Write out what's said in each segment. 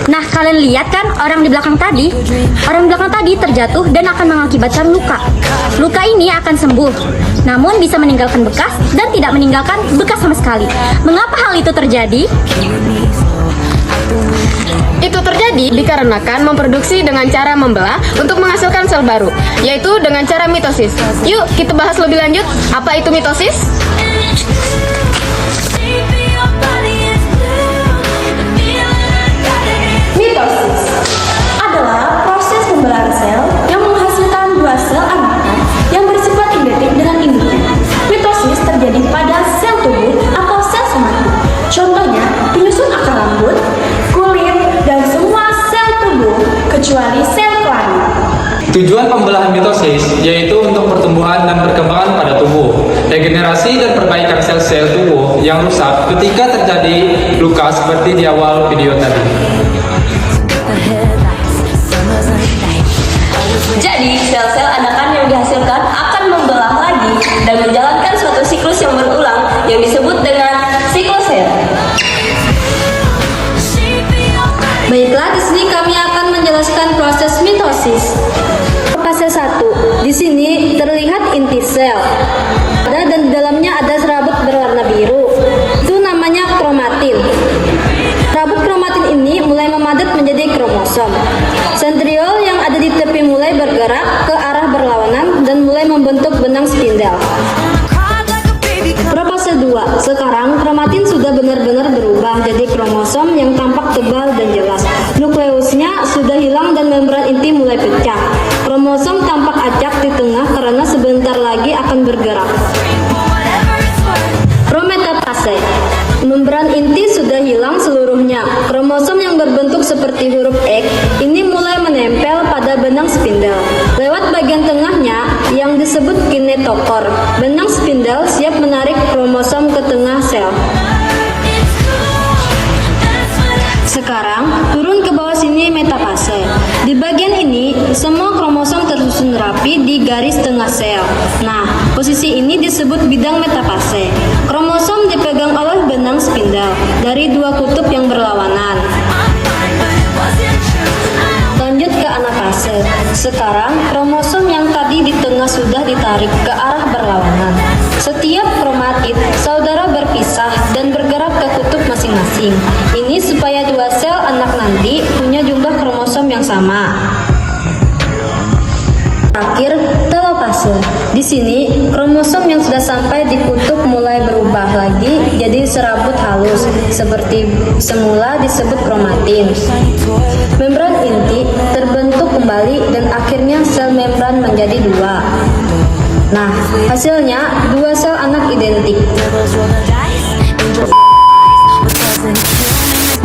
Nah, kalian lihat kan orang di belakang tadi? Orang di belakang tadi terjatuh dan akan mengakibatkan luka. Luka ini akan sembuh, namun bisa meninggalkan bekas dan tidak meninggalkan bekas sama sekali. Mengapa hal itu terjadi? Itu terjadi dikarenakan memproduksi dengan cara membelah untuk menghasilkan sel baru, yaitu dengan cara mitosis. Yuk, kita bahas lebih lanjut, apa itu mitosis? Mitosis adalah proses pembelahan sel yang menghasilkan dua sel anakan yang bersifat identik dengan induknya. Mitosis terjadi pada sel tubuh atau sel somatik. Contohnya, penyusun akar rambut, kulit, dan semua sel tubuh kecuali sel kelamin. Tujuan pembelahan mitosis yaitu untuk pertumbuhan dan perkembangan pada tubuh, regenerasi dan perbaikan sel-sel tubuh yang rusak ketika terjadi luka seperti di awal video tadi. Jadi, sel-sel anakan yang dihasilkan akan membelah lagi dan menjalankan suatu siklus yang berulang yang disebut dengan siklus sel. Baiklah, di sini kami akan menjelaskan proses mitosis. Fase 1. Di sini terlihat inti sel. Dan di dalamnya ada serabut berwarna biru. Itu namanya kromatin. Serabut kromatin ini mulai memadat menjadi kromosom. Sentriol yang ada di tepi mulai bergerak ke arah berlawanan dan mulai membentuk benang spindel. Fase 2. Sekarang kromatin sudah benar-benar berubah jadi kromosom yang tampak tebal dan jelas. Nukleusnya sudah hilang dan membran inti mulai pecah. Kromosom tampak acak di tengah karena sebentar lagi akan bergerak. Prometafase. Membran inti sudah hilang seluruhnya. Kromosom yang berbentuk seperti huruf X ini mulai menempel pada benang spindel. Lewat bagian tengahnya yang disebut kinetokor, benang spindel siap menarik kromosom ke tengah sel. Sekarang turun ke bawah sini metafase. Di bagian ini semua kromosom tersusun rapi di garis tengah sel. Nah, posisi ini disebut bidang metafase. Kromosom dipegang oleh benang spindel dari dua kutub yang berlawanan. Lanjut ke anafase. Sekarang kromosom yang tadi di tengah sudah ditarik ke arah berlawanan. Setiap kromatid saudara berpisah dan bergerak ke kutub masing-masing. Ini supaya dua sel anak nanti punya jumlah kromosom yang sama. Terakhir, telopase. Di sini, kromosom yang sudah sampai di kutub mulai berubah lagi jadi serabut halus, seperti semula disebut kromatin. Membran inti terbentuk kembali dan akhirnya sel membran menjadi dua. Nah, hasilnya dua sel anak identik.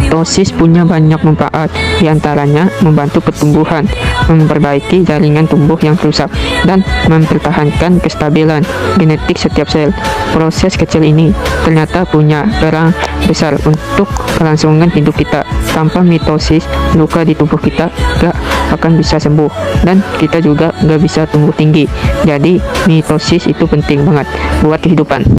Mitosis punya banyak manfaat, diantaranya membantu pertumbuhan, memperbaiki jaringan tumbuh yang rusak, dan mempertahankan kestabilan genetik setiap sel. Proses kecil ini ternyata punya peran besar untuk kelangsungan hidup kita. Tanpa mitosis, luka di tubuh kita gak akan bisa sembuh, dan kita juga gak bisa tumbuh tinggi. Jadi, mitosis itu penting banget buat kehidupan.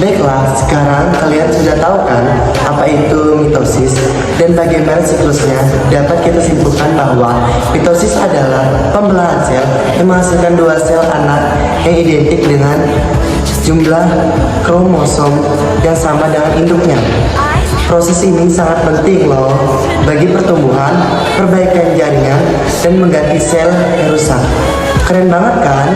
Baiklah, sekarang kalian sudah tahu kan apa itu mitosis dan bagaimana siklusnya. Dapat kita simpulkan bahwa mitosis adalah pembelahan sel yang menghasilkan dua sel anak yang identik dengan jumlah kromosom yang sama dengan induknya. Proses ini sangat penting loh bagi pertumbuhan, perbaikan jaringan, dan mengganti sel yang rusak. Keren banget kan?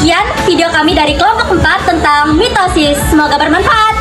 Sekian video kami dari kelompok 4 tentang mitosis. Semoga bermanfaat.